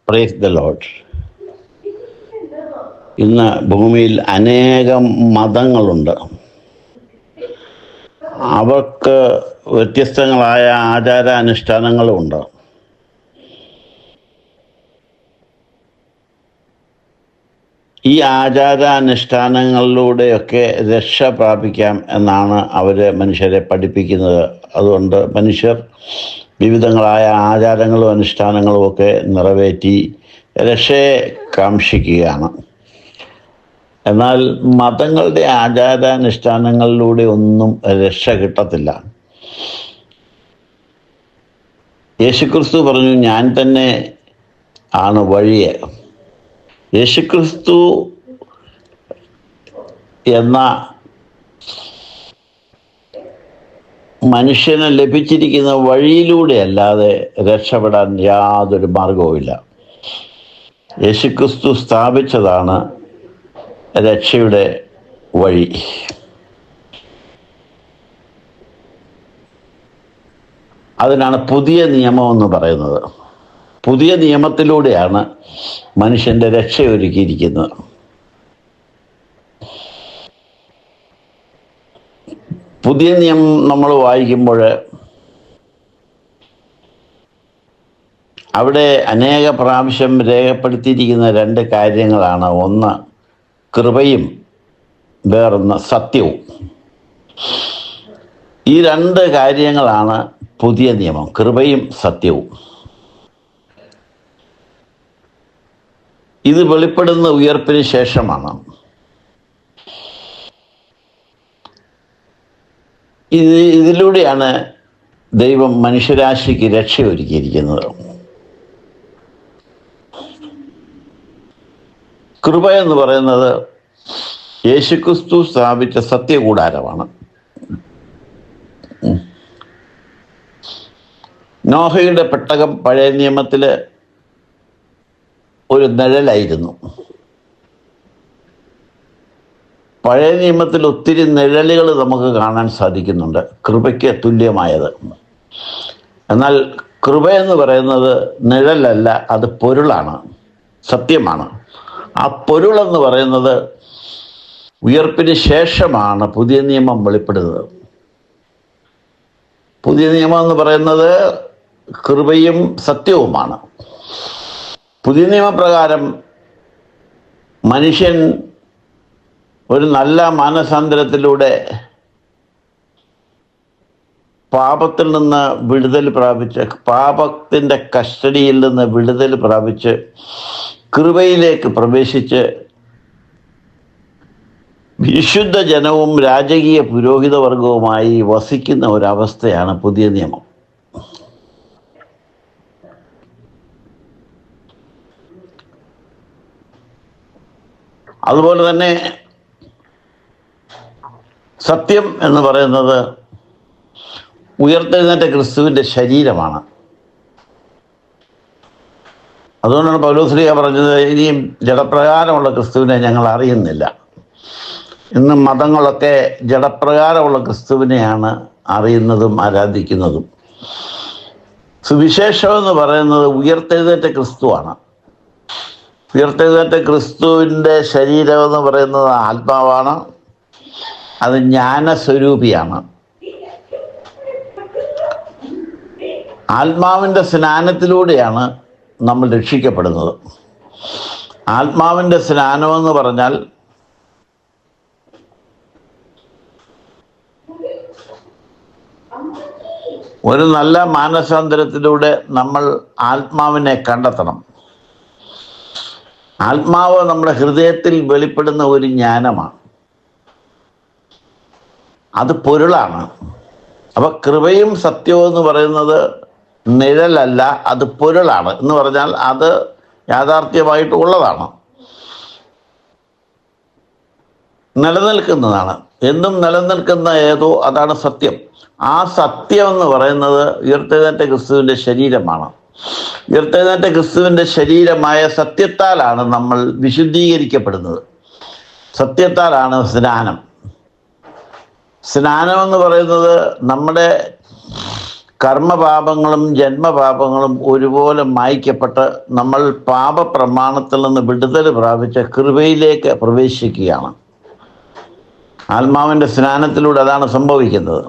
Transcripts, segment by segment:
Praise the Lord. ഇന്ന് ഭൂമിയിൽ അനേകം മതങ്ങളുണ്ട്. അവർക്ക് വ്യത്യസ്തങ്ങളായ ആചാരാനുഷ്ഠാനങ്ങളുമുണ്ട്. ഈ ആചാരാനുഷ്ഠാനങ്ങളിലൂടെയൊക്കെ രക്ഷ പ്രാപിക്കാം എന്നാണ് അവർ മനുഷ്യരെ പഠിപ്പിക്കുന്നത്. അതുകൊണ്ട് മനുഷ്യർ വിവിധങ്ങളായ ആചാരങ്ങളും അനുഷ്ഠാനങ്ങളും ഒക്കെ നിറവേറ്റി രക്ഷയെ കാക്ഷിക്കുകയാണ്. എന്നാൽ മതങ്ങളുടെ ആചാരാനുഷ്ഠാനങ്ങളിലൂടെ ഒന്നും രക്ഷ കിട്ടത്തില്ല. യേശുക്രിസ്തു പറഞ്ഞു, ഞാൻ തന്നെ ആണ് വഴിയെ. യേശുക്രിസ്തു എന്ന മനുഷ്യന് ലഭിച്ചിരിക്കുന്ന വഴിയിലൂടെ അല്ലാതെ രക്ഷപ്പെടാൻ യാതൊരു മാർഗവുമില്ല. യേശുക്രിസ്തു സ്ഥാപിച്ചതാണ് രക്ഷയുടെ വഴി. അതിനാണ് പുതിയ നിയമം എന്ന് പറയുന്നത്. പുതിയ നിയമത്തിലൂടെയാണ് മനുഷ്യൻ്റെ രക്ഷ ഒരുക്കിയിരിക്കുന്നത്. പുതിയ നിയമം നമ്മൾ വായിക്കുമ്പോൾ അവിടെ അനേക പ്രാവശ്യം രേഖപ്പെടുത്തിയിരിക്കുന്ന രണ്ട് കാര്യങ്ങളാണ്. ഒന്ന് കൃപയും വേറൊന്ന് സത്യവും. ഈ രണ്ട് കാര്യങ്ങളാണ് പുതിയ നിയമം, കൃപയും സത്യവും. ഇത് വെളിപ്പെടുന്ന ഉയർപ്പിന് ശേഷമാണ്. ഇതിലൂടെയാണ് ദൈവം മനുഷ്യരാശിക്ക് രക്ഷയൊരുക്കിയിരിക്കുന്നത്. കൃപ എന്ന് പറയുന്നത് യേശുക്രിസ്തു സ്ഥാപിച്ച സത്യകൂടാരമാണ്. നോഹയുടെ പെട്ടകം പഴയ നിയമത്തില് ഒരു നിഴലായിരുന്നു. പഴയ നിയമത്തിൽ ഒത്തിരി നിഴലുകൾ നമുക്ക് കാണാൻ സാധിക്കുന്നുണ്ട്, കൃപയ്ക്ക് തുല്യമായത്. എന്നാൽ കൃപ എന്ന് പറയുന്നത് നിഴലല്ല, അത് പൊരുളാണ്, സത്യമാണ്. ആ പൊരുളെന്ന് പറയുന്നത് ഉയർപ്പിന് ശേഷമാണ് പുതിയ നിയമം വെളിപ്പെടുന്നത്. പുതിയ നിയമം എന്ന് പറയുന്നത് കൃപയും സത്യവുമാണ്. പുതിയ നിയമപ്രകാരം മനുഷ്യൻ ഒരു നല്ല മാനസാന്തരത്തിലൂടെ പാപത്തിൽ നിന്ന് വിടുതൽ പ്രാപിച്ച്, പാപത്തിൻ്റെ കസ്റ്റഡിയിൽ നിന്ന് വിടുതൽ പ്രാപിച്ച് കൃപയിലേക്ക് പ്രവേശിച്ച് വിശുദ്ധ ജനവും രാജകീയ പുരോഹിത വർഗവുമായി വസിക്കുന്ന ഒരവസ്ഥയാണ് പുതിയ നിയമം. അതുപോലെ തന്നെ സത്യം എന്ന് പറയുന്നത് ഉയർത്തെഴുന്നേറ്റ ക്രിസ്തുവിൻ്റെ ശരീരമാണ്. അതുകൊണ്ടാണ് പൗലോസ്ലീഹ പറഞ്ഞത്, ഇനിയും ജഡപ്രകാരമുള്ള ക്രിസ്തുവിനെ ഞങ്ങൾ അറിയുന്നില്ല. ഇന്ന് മതങ്ങളൊക്കെ ജഡപ്രകാരമുള്ള ക്രിസ്തുവിനെയാണ് അറിയുന്നതും ആരാധിക്കുന്നതും. സുവിശേഷം എന്ന് പറയുന്നത് ഉയർത്തെഴുന്നേറ്റ ക്രിസ്തുവാണ്. ഉയർത്തെഴുന്നേറ്റ ക്രിസ്തുവിൻ്റെ ശരീരം എന്ന് പറയുന്നത് ആത്മാവാണ്. അത് ജ്ഞാനസ്വരൂപിയാണ്. ആത്മാവിൻ്റെ സ്നാനത്തിലൂടെയാണ് നമ്മൾ രക്ഷിക്കപ്പെടുന്നത്. ആത്മാവിൻ്റെ സ്നാനമെന്ന് പറഞ്ഞാൽ ഒരു നല്ല മാനസാന്തരത്തിലൂടെ നമ്മൾ ആത്മാവിനെ കണ്ടെത്തണം. ആത്മാവ് നമ്മുടെ ഹൃദയത്തിൽ വെളിപ്പെടുന്ന ഒരു ജ്ഞാനമാണ്, അത് പൊരുളാണ്. അപ്പൊ കൃപയും സത്യവും എന്ന് പറയുന്നത് നിഴലല്ല, അത് പൊരുളാണ്. എന്ന് പറഞ്ഞാൽ അത് യാഥാർത്ഥ്യമായിട്ട് ഉള്ളതാണ്, നിലനിൽക്കുന്നതാണ്. എന്നും നിലനിൽക്കുന്ന ഏതോ അതാണ് സത്യം. ആ സത്യം എന്ന് പറയുന്നത് ഉയർത്തെഴുന്നേറ്റ ക്രിസ്തുവിൻ്റെ ശരീരമാണ്. ഉയർത്തെഴുന്നേറ്റ ക്രിസ്തുവിൻ്റെ ശരീരമായ സത്യത്താലാണ് നമ്മൾ വിശുദ്ധീകരിക്കപ്പെടുന്നത്. സത്യത്താലാണ് സ്നാനം. സ്നാനം എന്ന് പറയുന്നത് നമ്മുടെ കർമ്മപാപങ്ങളും ജന്മപാപങ്ങളും ഒരുപോലെ മായ്ക്കപ്പെട്ട് നമ്മൾ പാപപ്രമാണത്തിൽ നിന്ന് വിടുതൽ പ്രാപിച്ച കൃപയിലേക്ക് പ്രവേശിക്കുകയാണ്. ആത്മാവിൻ്റെ സ്നാനത്തിലൂടെ അതാണ് സംഭവിക്കുന്നത്.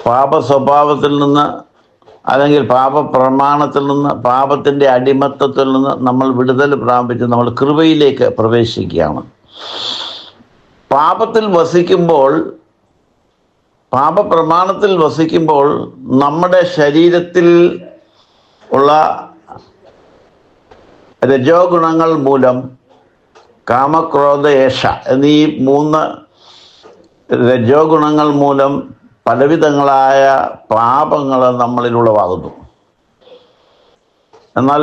പാപ സ്വഭാവത്തിൽ നിന്ന് അല്ലെങ്കിൽ പാപപ്രമാണത്തിൽ നിന്ന്, പാപത്തിൻ്റെ അടിമത്തത്തിൽ നിന്ന് നമ്മൾ വിടുതൽ പ്രാപിച്ച് നമ്മൾ കൃപയിലേക്ക് പ്രവേശിക്കുകയാണ്. പാപത്തിൽ വസിക്കുമ്പോൾ, പാപപ്രമാണത്തിൽ വസിക്കുമ്പോൾ നമ്മുടെ ശരീരത്തിൽ ഉള്ള രജോ ഗുണങ്ങൾ മൂലം കാമക്രോധ ഏഷ എന്നീ 3 രജോ ഗുണങ്ങൾ മൂലം പലവിധങ്ങളായ പാപങ്ങൾ നമ്മളിലുളവാകുന്നു. എന്നാൽ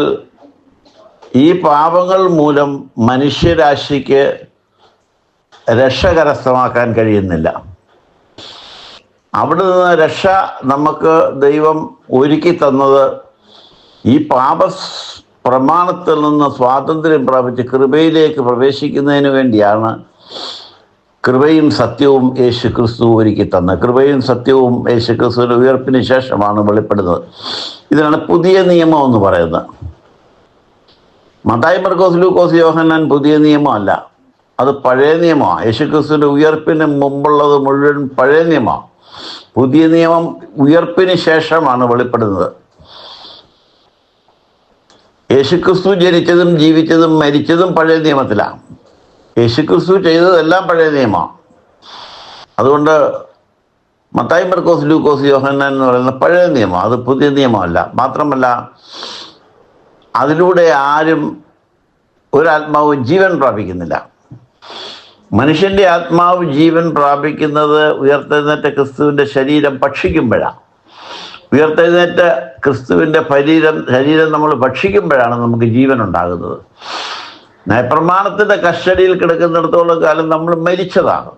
ഈ പാപങ്ങൾ മൂലം മനുഷ്യരാശിക്ക് രക്ഷ കരസ്ഥമാക്കാൻ കഴിയുന്നില്ല. അവിടെ നിന്ന് രക്ഷ നമുക്ക് ദൈവം ഒരുക്കി തന്നത് ഈ പ്രമാണത്തിൽ നിന്ന് സ്വാതന്ത്ര്യം പ്രാപിച്ച് കൃപയിലേക്ക് പ്രവേശിക്കുന്നതിന് വേണ്ടിയാണ്. കൃപയും സത്യവും യേശു ക്രിസ്തു ഒരുക്കി തന്നത്. കൃപയും സത്യവും യേശു ക്രിസ്തുവിൻ്റെ ഉയർപ്പിന് ശേഷമാണ് വെളിപ്പെടുന്നത്. ഇതിനാണ് പുതിയ നിയമം എന്ന് പറയുന്നത്. മത്തായി, മർക്കോസ്, ലൂക്കോസ്, യോഹന്നാൻ പുതിയ നിയമമല്ല, അത് പഴയ നിയമമാണ്. യേശു ക്രിസ്തുവിൻ്റെ ഉയർപ്പിന് മുമ്പുള്ളത് മുഴുവൻ പഴയ നിയമമാണ്. പുതിയ നിയമം ഉയർപ്പിന് ശേഷമാണ് വെളിപ്പെടുന്നത്. യേശുക്രിസ്തു ജനിച്ചതും ജീവിച്ചതും മരിച്ചതും പഴയ നിയമത്തിലാണ്. യേശുക്രിസ്തു ചെയ്തതെല്ലാം പഴയ നിയമമാണ്. അതുകൊണ്ട് മത്തായി, മർക്കോസ്, ലൂക്കോസ്, യോഹന്നാൻ എന്ന് പറയുന്ന പഴയ നിയമം, അത് പുതിയ നിയമമല്ല. മാത്രമല്ല അതിലൂടെ ആരും ഒരാത്മാവ് ജീവൻ പ്രാപിക്കുന്നില്ല. മനുഷ്യൻ്റെ ആത്മാവ് ജീവൻ പ്രാപിക്കുന്നത് ഉയർത്തെഴുന്നേറ്റ ക്രിസ്തുവിൻ്റെ ശരീരം ഭക്ഷിക്കുമ്പോഴാണ്. ഉയർത്തെഴുന്നേറ്റ ക്രിസ്തുവിൻ്റെ ശരീരം നമ്മൾ ഭക്ഷിക്കുമ്പോഴാണ് നമുക്ക് ജീവൻ ഉണ്ടാകുന്നത്. ന്യായപ്രമാണത്തിൻ്റെ കസ്റ്റഡിയിൽ കിടക്കുന്നിടത്തോളം കാലം നമ്മൾ മരിച്ചതാണ്,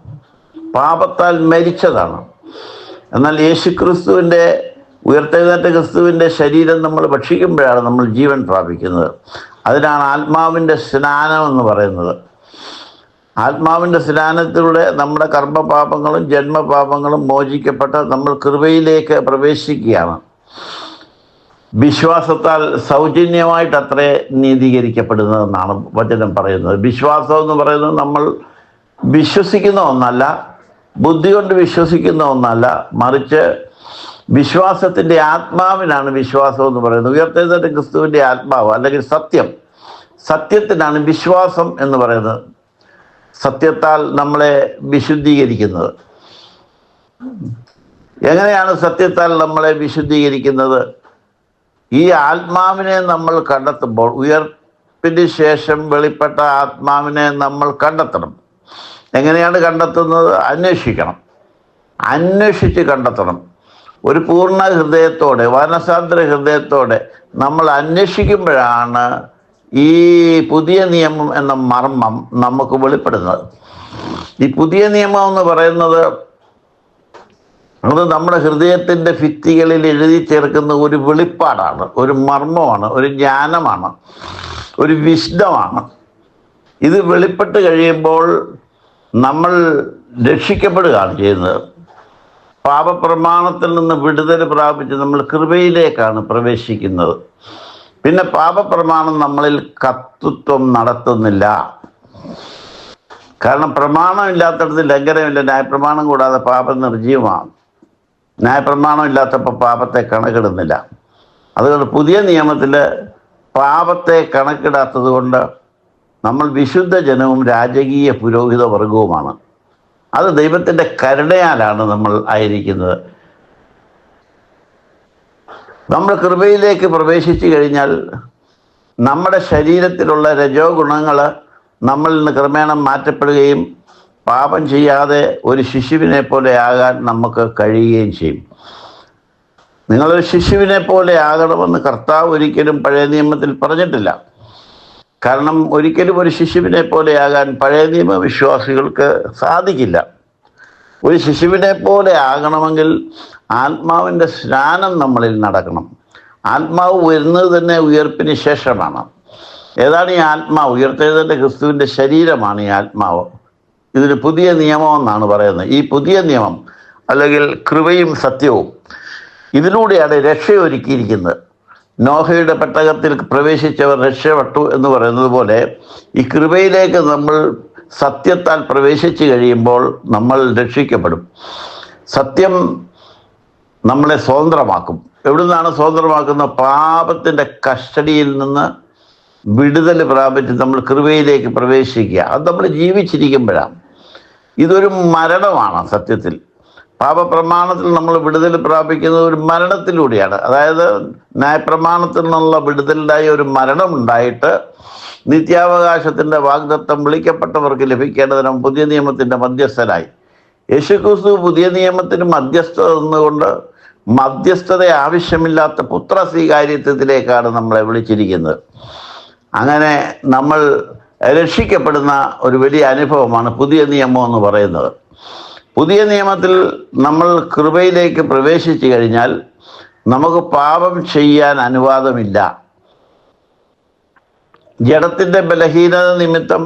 പാപത്താൽ മരിച്ചതാണ്. എന്നാൽ യേശുക്രിസ്തുവിൻ്റെ ഉയർത്തെഴുന്നേറ്റ ക്രിസ്തുവിൻ്റെ ശരീരം നമ്മൾ ഭക്ഷിക്കുമ്പോഴാണ് നമ്മൾ ജീവൻ പ്രാപിക്കുന്നത്. അതിനാണ് ആത്മാവിൻ്റെ സ്നാനം എന്ന് പറയുന്നത്. ആത്മാവിൻ്റെ സ്നാനത്തിലൂടെ നമ്മുടെ കർമ്മപാപങ്ങളും ജന്മപാപങ്ങളും മോചിക്കപ്പെട്ട് നമ്മൾ കൃപയിലേക്ക് പ്രവേശിക്കുകയാണ്. വിശ്വാസത്താൽ സൗജന്യമായിട്ടത്രേ നീതീകരിക്കപ്പെടുന്നതെന്നാണ് വചനം പറയുന്നത്. വിശ്വാസം എന്ന് പറയുന്നത് നമ്മൾ വിശ്വസിക്കുന്ന ഒന്നല്ല, ബുദ്ധി കൊണ്ട് വിശ്വസിക്കുന്ന ഒന്നല്ല, മറിച്ച് വിശ്വാസത്തിൻ്റെ ആത്മാവിനാണ് വിശ്വാസം എന്ന് പറയുന്നത്. ഉയർത്തെഴുന്നേറ്റ ക്രിസ്തുവിൻ്റെ ആത്മാവ് അല്ലെങ്കിൽ സത്യത്തിനാണ് വിശ്വാസം എന്ന് പറയുന്നത്. സത്യത്താൽ നമ്മളെ വിശുദ്ധീകരിക്കുന്നത്. എങ്ങനെയാണ് സത്യത്താൽ നമ്മളെ വിശുദ്ധീകരിക്കുന്നത്? ഈ ആത്മാവിനെ നമ്മൾ കണ്ടെത്തുമ്പോൾ, ഉയർപ്പിന് ശേഷം വെളിപ്പെട്ട ആത്മാവിനെ നമ്മൾ കണ്ടെത്തണം. എങ്ങനെയാണ് കണ്ടെത്തുന്നത്? അന്വേഷിച്ച് കണ്ടെത്തണം. ഒരു പൂർണ്ണ ഹൃദയത്തോടെ, വാനസാന്തര ഹൃദയത്തോടെ നമ്മൾ അന്വേഷിക്കുമ്പോഴാണ് ഈ പുതിയ നിയമം എന്ന മർമ്മം നമുക്ക് വെളിപ്പെടുന്നത്. ഈ പുതിയ നിയമം എന്ന് പറയുന്നത് അത് നമ്മുടെ ഹൃദയത്തിൻ്റെ ഭിത്തികളിൽ എഴുതി ചേർക്കുന്ന ഒരു വെളിപ്പാടാണ്, ഒരു മർമ്മമാണ്, ഒരു ജ്ഞാനമാണ്, ഒരു വിശുദ്ധമാണ്. ഇത് വെളിപ്പെട്ട് കഴിയുമ്പോൾ നമ്മൾ രക്ഷിക്കപ്പെടുകയാണ് ചെയ്യുന്നത്. പാപപ്രമാണത്തിൽ നിന്ന് വിടുതൽ പ്രാപിച്ച് നമ്മൾ കൃപയിലേക്കാണ് പ്രവേശിക്കുന്നത്. പിന്നെ പാപപ്രമാണം നമ്മളിൽ കർത്തൃത്വം നടത്തുന്നില്ല. കാരണം പ്രമാണം ഇല്ലാത്തടത്ത് ലംഘനമില്ല. ന്യായപ്രമാണം കൂടാതെ പാപം നിർജ്ജീവമാണ്. ന്യായപ്രമാണം ഇല്ലാത്തപ്പോൾ പാപത്തെ കണക്കിടുന്നില്ല. അതുകൊണ്ട് പുതിയ നിയമത്തിൽ പാപത്തെ കണക്കിടാത്തത് കൊണ്ട് നമ്മൾ വിശുദ്ധ ജനവും രാജകീയ പുരോഹിത വർഗവുമാണ്. അത് ദൈവത്തിൻ്റെ കരുണയാലാണ് നമ്മൾ ആയിരിക്കുന്നത്. നമ്മൾ കൃപയിലേക്ക് പ്രവേശിച്ചു കഴിഞ്ഞാൽ നമ്മുടെ ശരീരത്തിലുള്ള രജോ ഗുണങ്ങൾ നമ്മളിൽ നിന്ന് ക്രമേണ മാറ്റപ്പെടുകയും പാപം ചെയ്യാതെ ഒരു ശിശുവിനെ പോലെ ആകാൻ നമുക്ക് കഴിയുകയും ചെയ്യും. നിങ്ങളൊരു ശിശുവിനെ പോലെ ആകണമെന്ന് കർത്താവ് ഒരിക്കലും പഴയ നിയമത്തിൽ പറഞ്ഞിട്ടില്ല. കാരണം ഒരിക്കലും ഒരു ശിശുവിനെ പോലെ ആകാൻ പഴയ നിയമ വിശ്വാസികൾക്ക് സാധിക്കില്ല. ഒരു ശിശുവിനെ പോലെ ആകണമെങ്കിൽ ആത്മാവിൻ്റെ സ്നാനം നമ്മളിൽ നടക്കണം. ആത്മാവ് വരുന്നത് തന്നെ ഉയർപ്പിന് ശേഷമാണ്. ഏതാണ് ഈ ആത്മാവ്? ഉയർത്തെഴുന്നേറ്റ ക്രിസ്തുവിൻ്റെ ശരീരമാണ് ഈ ആത്മാവ്. ഇതിന് പുതിയ നിയമം എന്നാണ് പറയുന്നത്. ഈ പുതിയ നിയമം അല്ലെങ്കിൽ കൃപയും സത്യവും ഇതിലൂടെയാണ് രക്ഷ ഒരുക്കിയിരിക്കുന്നത്. നോഹയുടെ പെട്ടകത്തിൽ പ്രവേശിച്ചവർ രക്ഷപ്പെട്ടു എന്ന് പറയുന്നത് പോലെ ഈ കൃപയിലേക്ക് നമ്മൾ സത്യത്താൽ പ്രവേശിച്ചു കഴിയുമ്പോൾ നമ്മൾ രക്ഷിക്കപ്പെടും. സത്യം നമ്മളെ സ്വതന്ത്രമാക്കും. എവിടുന്നാണ് സ്വതന്ത്രമാക്കുന്നത്? പാപത്തിൻ്റെ കസ്റ്റഡിയിൽ നിന്ന് വിടുതൽ പ്രാപിച്ച് നമ്മൾ കൃപയിലേക്ക് പ്രവേശിക്കുക. അത് നമ്മൾ ജീവിച്ചിരിക്കുമ്പോഴാണ്. ഇതൊരു മരണമാണ് സത്യത്തിൽ. പാപപ്രമാണത്തിൽ നമ്മൾ വിടുതൽ പ്രാപിക്കുന്നത് ഒരു മരണത്തിലൂടെയാണ്. അതായത് ന്യായപ്രമാണത്തിൽ നിന്നുള്ള വിടുതലിനായി ഒരു മരണമുണ്ടായിട്ട് നിത്യാവകാശത്തിൻ്റെ വാഗ്ദത്തം വിളിക്കപ്പെട്ടവർക്ക് ലഭിക്കേണ്ടതിനും പുതിയ നിയമത്തിൻ്റെ മധ്യസ്ഥനായി. യേശുക്രിസ്തു പുതിയ നിയമത്തിന് മധ്യസ്ഥത നിന്നുകൊണ്ട് മധ്യസ്ഥത ആവശ്യമില്ലാത്ത പുത്ര സ്വീകാര്യത്വത്തിലേക്കാണ് നമ്മളെ വിളിച്ചിരിക്കുന്നത്. അങ്ങനെ നമ്മൾ രക്ഷിക്കപ്പെടുന്ന ഒരു വലിയ അനുഭവമാണ് പുതിയ നിയമം എന്ന് പറയുന്നത്. പുതിയ നിയമത്തിൽ നമ്മൾ കൃപയിലേക്ക് പ്രവേശിച്ചു കഴിഞ്ഞാൽ നമുക്ക് പാപം ചെയ്യാൻ അനുവാദമില്ല. ജഡത്തിൻ്റെ ബലഹീനത നിമിത്തം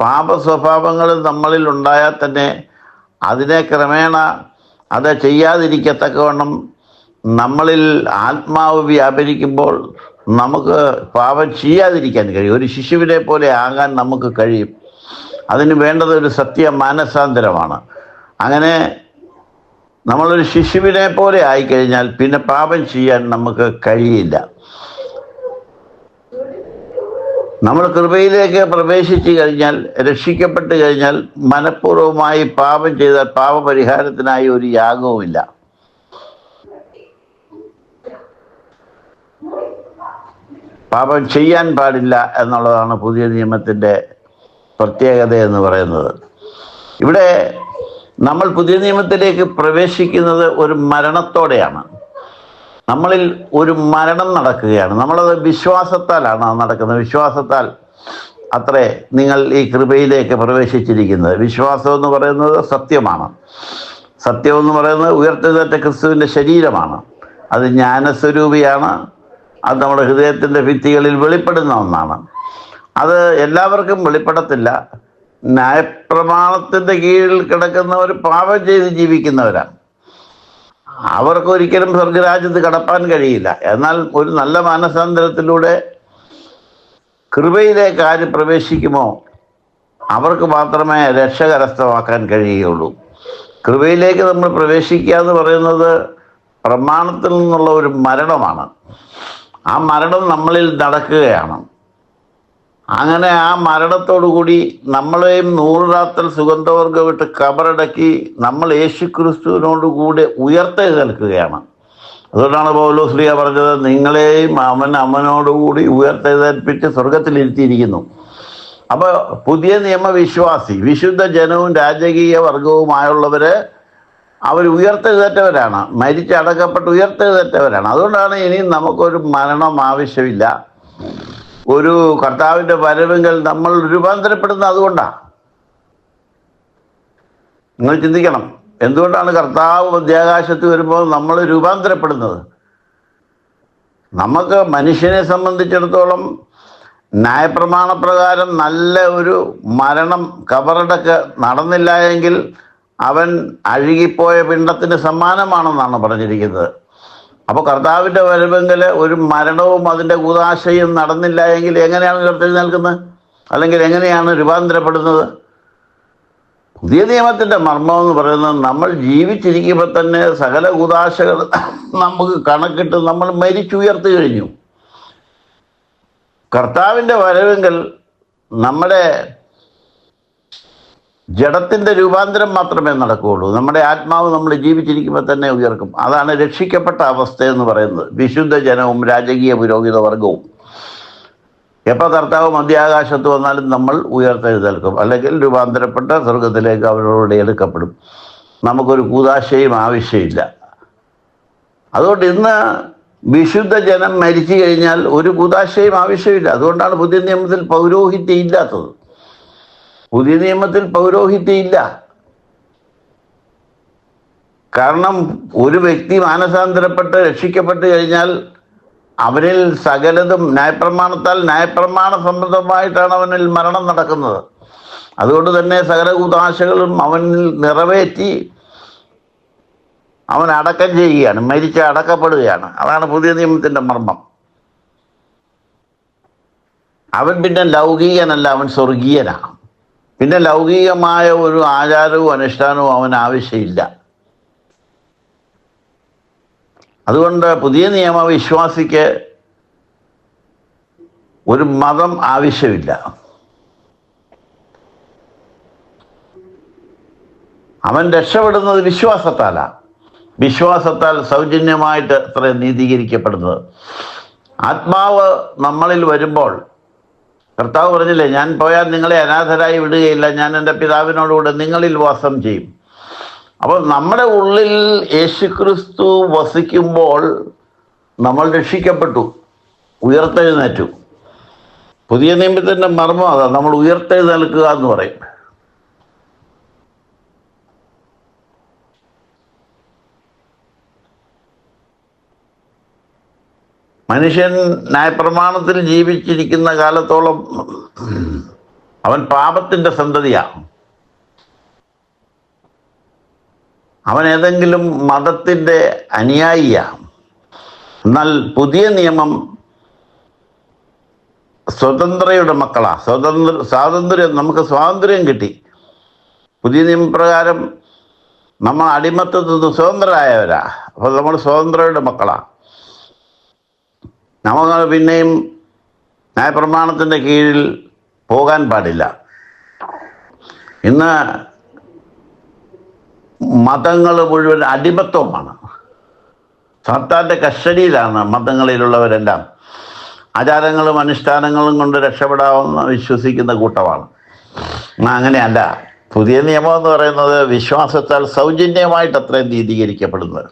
പാപ സ്വഭാവങ്ങൾ നമ്മളിൽ ഉണ്ടായാൽ തന്നെ അതിനെ ക്രമേണ അത് ചെയ്യാതിരിക്കത്തക്കവണ്ണം നമ്മളിൽ ആത്മാവ് വ്യാപരിക്കുമ്പോൾ നമുക്ക് പാപം ചെയ്യാതിരിക്കാൻ കഴിയും. ഒരു ശിശുവിനെ പോലെ ആകാൻ നമുക്ക് കഴിയും. അതിന് വേണ്ടത് ഒരു സത്യ മാനസാന്തരമാണ്. അങ്ങനെ നമ്മളൊരു ശിശുവിനെ പോലെ ആയിക്കഴിഞ്ഞാൽ പിന്നെ പാപം ചെയ്യാൻ നമുക്ക് കഴിയില്ല. നമ്മൾ കൃപയിലേക്ക് പ്രവേശിച്ചു കഴിഞ്ഞാൽ, രക്ഷിക്കപ്പെട്ട് കഴിഞ്ഞാൽ മനഃപൂർവ്വമായി പാപം ചെയ്താൽ പാപപരിഹാരത്തിനായി ഒരു യാഗവുമില്ല. പാപം ചെയ്യാൻ പാടില്ല എന്നുള്ളതാണ് പുതിയ നിയമത്തിൻ്റെ പ്രത്യേകത എന്ന് പറയുന്നത്. ഇവിടെ നമ്മൾ പുതിയ നിയമത്തിലേക്ക് പ്രവേശിക്കുന്നത് ഒരു മരണത്തോടെയാണ്. നമ്മളിൽ ഒരു മരണം നടക്കുകയാണ്. നമ്മളത് വിശ്വാസത്താലാണ് നടക്കുന്നത്. വിശ്വാസത്താൽ അത്രേ നിങ്ങൾ ഈ കൃപയിലേക്ക് പ്രവേശിച്ചിരിക്കുന്നത്. വിശ്വാസം എന്ന് പറയുന്നത് സത്യമാണ്. സത്യം എന്ന് പറയുന്നത് ഉയർത്തെഴുന്നേറ്റ ക്രിസ്തുവിൻ്റെ ശരീരമാണ്. അത് ജ്ഞാനസ്വരൂപിയാണ്. അത് നമ്മുടെ ഹൃദയത്തിൻ്റെ ഭിത്തികളിൽ വെളിപ്പെടുന്ന ഒന്നാണ്. അത് എല്ലാവർക്കും വെളിപ്പെടത്തില്ല. ന്യായപ്രമാണത്തിൻ്റെ കീഴിൽ കിടക്കുന്നവർ പാപം ചെയ്ത് ജീവിക്കുന്നവരാണ്. അവർക്കൊരിക്കലും സ്വർഗരാജ്യത്ത് കടപ്പാൻ കഴിയില്ല. എന്നാൽ ഒരു നല്ല മാനസാന്തരത്തിലൂടെ കൃപയിലേക്ക് ആര് പ്രവേശിക്കുമോ അവർക്ക് മാത്രമേ രക്ഷ കരസ്ഥമാക്കാൻ കഴിയുകയുള്ളൂ. കൃപയിലേക്ക് നമ്മൾ പ്രവേശിക്കുക എന്ന് പറയുന്നത് പ്രമാണത്തിൽ നിന്നുള്ള ഒരു മരണമാണ്. ആ മരണം നമ്മളിൽ നടക്കുകയാണ്. അങ്ങനെ ആ മരണത്തോടുകൂടി നമ്മളെയും 100 രാത്രി സുഗന്ധവർഗം വിട്ട് കബറടക്കി നമ്മൾ യേശുക്രിസ്തുവിനോട് കൂടെ ഉയർത്തെഴുന്നേൽക്കുകയാണ്. അതുകൊണ്ടാണ് പൗലോസ് പറഞ്ഞത്, നിങ്ങളെയും അവനോടുകൂടി ഉയർത്തെഴുന്നേൽപ്പിച്ച് സ്വർഗത്തിലിരുത്തിയിരിക്കുന്നു. അപ്പോൾ പുതിയ നിയമവിശ്വാസി, വിശുദ്ധ ജനവും രാജകീയ വർഗവുമായുള്ളവര് അവർ ഉയർത്തെഴുന്നേറ്റവരാണ്. മരിച്ചടക്കപ്പെട്ട് ഉയർത്തെഴുന്നേറ്റവരാണ്. അതുകൊണ്ടാണ് ഇനി നമുക്കൊരു മരണം ആവശ്യമില്ല. ഒരു കർത്താവിൻ്റെ വരവെങ്കിൽ നമ്മൾ രൂപാന്തരപ്പെടുന്നത് അതുകൊണ്ടാണ്. നിങ്ങൾ ചിന്തിക്കണം, എന്തുകൊണ്ടാണ് കർത്താവ് മധ്യാകാശത്ത് വരുമ്പോൾ നമ്മൾ രൂപാന്തരപ്പെടുന്നത്? നമുക്ക് മനുഷ്യനെ സംബന്ധിച്ചിടത്തോളം ന്യായപ്രമാണപ്രകാരം നല്ല ഒരു മരണം, കബറടക്ക് നടന്നില്ല എങ്കിൽ അവൻ അഴുകിപ്പോയ പിണ്ടത്തിന് സമ്മാനമാണെന്നാണ് പറഞ്ഞിരിക്കുന്നത്. അപ്പോൾ കർത്താവിൻ്റെ വരവെങ്കിൽ ഒരു മരണവും അതിൻ്റെ കൂതാശയും നടന്നില്ല എങ്കിൽ എങ്ങനെയാണ് ഉയർത്തെഴുന്നേൽക്കുന്നത്? അല്ലെങ്കിൽ എങ്ങനെയാണ് രൂപാന്തരപ്പെടുന്നത്? പുതിയ നിയമത്തിൻ്റെ മർമ്മം എന്ന് പറയുന്നത് നമ്മൾ ജീവിച്ചിരിക്കുമ്പോൾ തന്നെ സകല കൂതാശകൾ നമുക്ക് കണക്കിട്ട് നമ്മൾ മരിച്ചുയർത്തു കഴിഞ്ഞു. കർത്താവിൻ്റെ വരവെങ്കിൽ നമ്മുടെ ജഡത്തിൻ്റെ രൂപാന്തരം മാത്രമേ നടക്കുകയുള്ളൂ. നമ്മുടെ ആത്മാവ് നമ്മൾ ജീവിച്ചിരിക്കുമ്പോൾ തന്നെ ഉയർക്കും. അതാണ് രക്ഷിക്കപ്പെട്ട അവസ്ഥ എന്ന് പറയുന്നത്. വിശുദ്ധ ജനവും രാജകീയ പുരോഹിത വർഗവും. എപ്പോൾ കർത്താവ് മധ്യാകാശത്ത് വന്നാലും നമ്മൾ ഉയർത്തെഴുന്നേൽക്കും, അല്ലെങ്കിൽ രൂപാന്തരപ്പെട്ട സ്വർഗത്തിലേക്ക് അവരോട് എടുക്കപ്പെടും. നമുക്കൊരു കൂതാശയും ആവശ്യമില്ല. അതുകൊണ്ട് ഇന്ന് വിശുദ്ധ ജനം മരിച്ചു കഴിഞ്ഞാൽ ഒരു കൂതാശയും ആവശ്യമില്ല. അതുകൊണ്ടാണ് പുതിയ നിയമത്തിൽ പൗരോഹിത്യം ഇല്ലാത്തത്. പുതിയ നിയമത്തിൽ പൗരോഹിത്യം ഇല്ല. കാരണം ഒരു വ്യക്തി മാനസാന്തരപ്പെട്ട് രക്ഷിക്കപ്പെട്ട് കഴിഞ്ഞാൽ അവനിൽ സകലതും ന്യായപ്രമാണ സംബന്ധമായിട്ടാണ് അവനിൽ മരണം നടക്കുന്നത്. അതുകൊണ്ട് തന്നെ സകല കൂതാശകളും അവനിൽ നിറവേറ്റി അവൻ അടക്കം ചെയ്യുകയാണ്, മരിച്ച് അടക്കപ്പെടുകയാണ്. അതാണ് പുതിയ നിയമത്തിന്റെ മർമ്മം. അവൻ പിന്നെ ലൗകികനല്ല, അവൻ സ്വർഗീയനാണ്. പിന്നെ ലൗകികമായ ഒരു ആചാരവും അനുഷ്ഠാനവും അവന് ആവശ്യമില്ല. അതുകൊണ്ട് പുതിയ നിയമ വിശ്വാസിക്ക് ഒരു മതം ആവശ്യമില്ല. അവൻ രക്ഷപ്പെടുന്നത് വിശ്വാസത്താലാണ്. വിശ്വാസത്താൽ സൗജന്യമായിട്ട് അത്ര നീതീകരിക്കപ്പെടുന്നത്. ആത്മാവ് നമ്മളിൽ വരുമ്പോൾ കർത്താവ് പറഞ്ഞില്ലേ, ഞാൻ പോയാൽ നിങ്ങളെ അനാഥരായി വിടുകയില്ല, ഞാൻ എൻ്റെ പിതാവിനോടുകൂടെ നിങ്ങളിൽ വാസം ചെയ്യും. അപ്പോൾ നമ്മുടെ ഉള്ളിൽ യേശുക്രിസ്തു വസിക്കുമ്പോൾ നമ്മൾ രക്ഷിക്കപ്പെട്ടു, ഉയർത്തെഴുന്നേറ്റു. പുതിയ നിയമത്തിൻ്റെ മർമ്മം അതാ, നമ്മൾ ഉയർത്തെഴുന്നേൽക്കുക എന്ന് പറയും. മനുഷ്യൻ ന്യായപ്രമാണത്തിൽ ജീവിച്ചിരിക്കുന്ന കാലത്തോളം അവൻ പാപത്തിൻ്റെ സന്തതിയാണ്. അവൻ ഏതെങ്കിലും മതത്തിൻ്റെ അനുയായിയാണ്. എന്നാൽ പുതിയ നിയമം സ്വതന്ത്രയുടെ മക്കളാണ്. സ്വാതന്ത്ര്യം, നമുക്ക് സ്വാതന്ത്ര്യം കിട്ടി. പുതിയ നിയമപ്രകാരം നമ്മൾ അടിമത്തത്തിൽ നിന്ന് സ്വതന്ത്രരായവരാ. അപ്പോൾ നമ്മൾ സ്വതന്ത്രയുടെ മക്കളാണ്. നമ്മൾ പിന്നെയും ന്യായപ്രമാണത്തിൻ്റെ കീഴിൽ പോകാൻ പാടില്ല. ഇന്ന് മതങ്ങൾ മുഴുവൻ അടിമത്വമാണ്. സാത്താൻ്റെ കസ്റ്റഡിയിലാണ് മതങ്ങളിലുള്ളവരെല്ലാം. ആചാരങ്ങളും അനുഷ്ഠാനങ്ങളും കൊണ്ട് രക്ഷപ്പെടാമെന്ന് വിശ്വസിക്കുന്ന കൂട്ടമാണ്. അങ്ങനെയല്ല. പുതിയ നിയമം എന്ന് പറയുന്നത് വിശ്വാസത്താൽ സൗജന്യമായിട്ട് അത്രയും നീതീകരിക്കപ്പെടുന്നത്.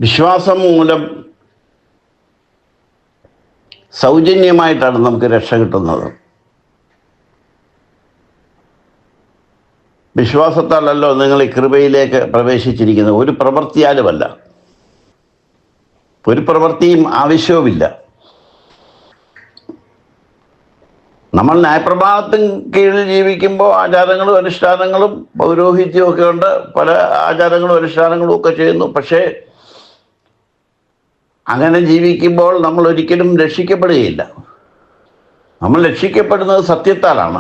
വിശ്വാസം മൂലം സൗജന്യമായിട്ടാണ് നമുക്ക് രക്ഷ കിട്ടുന്നത്. വിശ്വാസത്താലല്ലോ നിങ്ങൾ ഈ കൃപയിലേക്ക് പ്രവേശിച്ചിരിക്കുന്നത്, ഒരു പ്രവൃത്തിയാലുമല്ല. ഒരു പ്രവൃത്തിയും ആവശ്യവുമില്ല. നമ്മൾ ന്യായപ്രമാണത്തിന് കീഴിൽ ജീവിക്കുമ്പോൾ ആചാരങ്ങളും അനുഷ്ഠാനങ്ങളും പൗരോഹിത്യവും ഒക്കെ ഉണ്ട്. പല ആചാരങ്ങളും അനുഷ്ഠാനങ്ങളും ഒക്കെ ചെയ്യുന്നു. പക്ഷേ അങ്ങനെ ജീവിക്കുമ്പോൾ നമ്മൾ ഒരിക്കലും രക്ഷിക്കപ്പെടുകയില്ല. നമ്മൾ രക്ഷിക്കപ്പെടുന്നത് സത്യത്താലാണ്.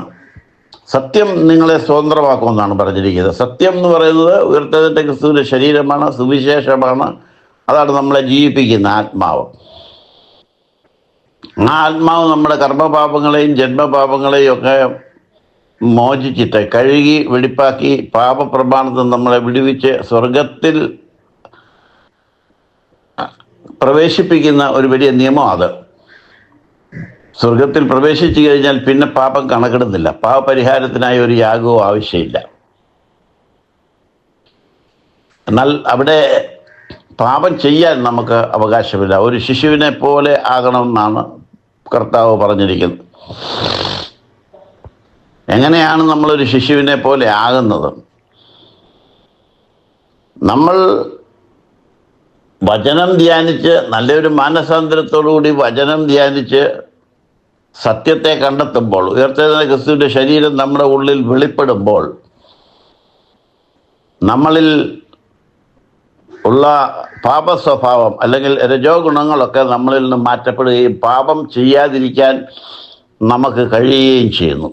സത്യം നിങ്ങളെ സ്വതന്ത്രമാക്കുമെന്നാണ് പറഞ്ഞിരിക്കുന്നത്. സത്യം എന്ന് പറയുന്നത് ഉയർത്തെഴുന്നേറ്റ ക്രിസ്തുവിൻ്റെ ശരീരമാണ്, സുവിശേഷമാണ്. അതാണ് നമ്മളെ ജീവിപ്പിക്കുന്ന ആത്മാവ്. ആ ആത്മാവ് നമ്മുടെ കർമ്മപാപങ്ങളെയും ജന്മപാപങ്ങളെയും ഒക്കെ മോചിച്ചിട്ട് കഴുകി വെടിപ്പാക്കി പാപപ്രമാണത്തിൽ നമ്മളെ വിടുവിച്ച് സ്വർഗത്തിൽ പ്രവേശിപ്പിക്കുന്ന ഒരു വലിയ നിയമം അത്. സ്വർഗത്തിൽ പ്രവേശിച്ചു കഴിഞ്ഞാൽ പിന്നെ പാപം കണക്കിടുന്നില്ല. പാപപരിഹാരത്തിനായി ഒരു യാഗവും ആവശ്യമില്ല. എന്നാൽ അവിടെ പാപം ചെയ്യാൻ നമുക്ക് അവകാശമില്ല. ഒരു ശിശുവിനെ പോലെ ആകണമെന്നാണ് കർത്താവ് പറഞ്ഞിരിക്കുന്നത്. എങ്ങനെയാണ് നമ്മളൊരു ശിശുവിനെ പോലെ ആകുന്നത്? നമ്മൾ വചനം ധ്യാനിച്ച്, നല്ലൊരു മാനസാന്തരത്തോടുകൂടി വചനം ധ്യാനിച്ച് സത്യത്തെ കണ്ടെത്തുമ്പോൾ, ഉയർത്തെഴുന്നേറ്റ ക്രിസ്തുവിൻ്റെ ശരീരം നമ്മുടെ ഉള്ളിൽ വെളിപ്പെടുമ്പോൾ, നമ്മളിൽ ഉള്ള പാപ സ്വഭാവം അല്ലെങ്കിൽ രജോ ഗുണങ്ങളൊക്കെ നമ്മളിൽ നിന്ന് മാറ്റപ്പെടുകയും പാപം ചെയ്യാതിരിക്കാൻ നമുക്ക് കഴിയുകയും ചെയ്യുന്നു.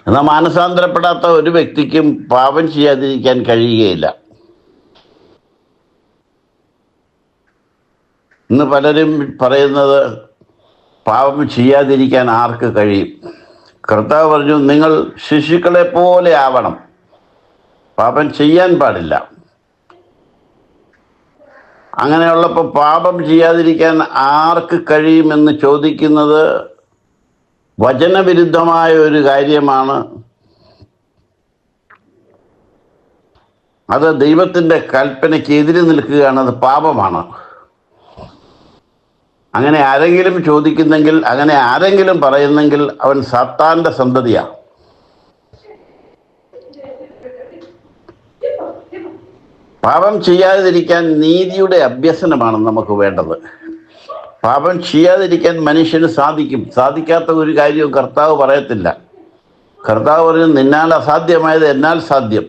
എന്നാൽ മാനസാന്തരപ്പെടാത്ത ഒരു വ്യക്തിക്കും പാപം ചെയ്യാതിരിക്കാൻ കഴിയുകയില്ല. ഇന്ന് പലരും പറയുന്നത് പാപം ചെയ്യാതിരിക്കാൻ ആർക്ക് കഴിയും? കർത്താവ് പറഞ്ഞു, നിങ്ങൾ ശിശുക്കളെ പോലെ ആവണം, പാപം ചെയ്യാൻ പാടില്ല. അങ്ങനെയുള്ളപ്പോൾ പാപം ചെയ്യാതിരിക്കാൻ ആർക്ക് കഴിയുമെന്ന് ചോദിക്കുന്നത് വചനവിരുദ്ധമായ ഒരു കാര്യമാണ്. അത് ദൈവത്തിൻ്റെ കൽപ്പനയ്ക്ക് എതിര് നിൽക്കുകയാണ്. അത് പാപമാണ്. അങ്ങനെ ആരെങ്കിലും ചോദിക്കുന്നെങ്കിൽ, അങ്ങനെ ആരെങ്കിലും പറയുന്നെങ്കിൽ അവൻ സാത്താൻ്റെ സന്തതിയാണ്. പാപം ചെയ്യാതിരിക്കാൻ നീതിയുടെ അഭ്യസനമാണ് നമുക്ക് വേണ്ടത്. പാപം ചെയ്യാതിരിക്കാൻ മനുഷ്യന് സാധിക്കും. സാധിക്കാത്ത ഒരു കാര്യവും കർത്താവ് പറയത്തില്ല. കർത്താവ് പറഞ്ഞു, നിന്നാൽ അസാധ്യമായത് എന്നാൽ സാധ്യം.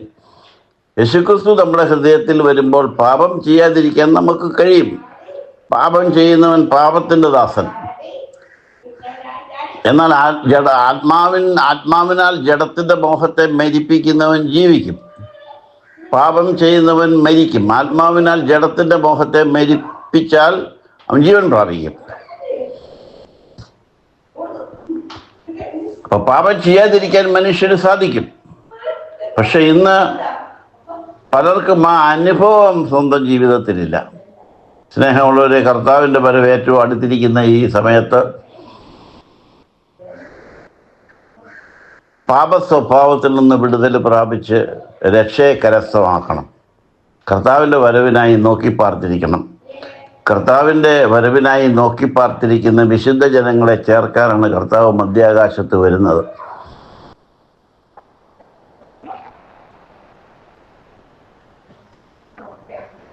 യേശുക്രിസ്തു നമ്മുടെ ഹൃദയത്തിൽ വരുമ്പോൾ പാപം ചെയ്യാതിരിക്കാൻ നമുക്ക് കഴിയും. പാപം ചെയ്യുന്നവൻ പാപത്തിൻ്റെ ദാസൻ. എന്നാൽ ആത്മാവിനാൽ ജഡത്തിൻ്റെ മോഹത്തെ മരിപ്പിക്കുന്നവൻ ജീവിക്കും. പാപം ചെയ്യുന്നവൻ മരിക്കും. ആത്മാവിനാൽ ജഡത്തിൻ്റെ മോഹത്തെ മരിപ്പിച്ചാൽ അവൻ ജീവൻ പ്രാപിക്കും. അപ്പൊ പാപം ചെയ്യാതിരിക്കാൻ മനുഷ്യന് സാധിക്കും. പക്ഷെ ഇന്ന് പലർക്കും ആ അനുഭവം സ്വന്തം ജീവിതത്തിലില്ല. സ്നേഹമുള്ളവരെ, കർത്താവിൻ്റെ വരവ് ഏറ്റവും അടുത്തിരിക്കുന്ന ഈ സമയത്ത് പാപസ്വഭാവത്തിൽ നിന്ന് വിടുതൽ പ്രാപിച്ച് രക്ഷയെ കരസ്ഥമാക്കണം. കർത്താവിൻ്റെ വരവിനായി നോക്കി പാർത്തിരിക്കണം. കർത്താവിൻ്റെ വരവിനായി നോക്കി പാർത്തിരിക്കുന്ന വിശുദ്ധ ജനങ്ങളെ ചേർക്കാനാണ് കർത്താവ് മധ്യാകാശത്ത് വരുന്നത്.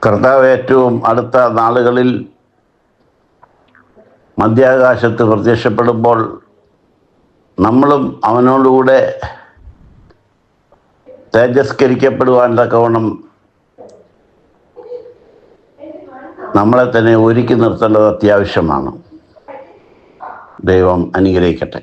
കർത്താവ് ഏറ്റവും അടുത്ത നാളുകളിൽ മധ്യാകാശത്ത് പ്രത്യക്ഷപ്പെടുമ്പോൾ നമ്മളും അവനോടുകൂടെ തേജസ്കരിക്കപ്പെടുവാൻ തക്കവണ്ണം നമ്മളെ തന്നെ ഒരുക്കി നിർത്തേണ്ടത് അത്യാവശ്യമാണ്. ദൈവം അനുഗ്രഹിക്കട്ടെ.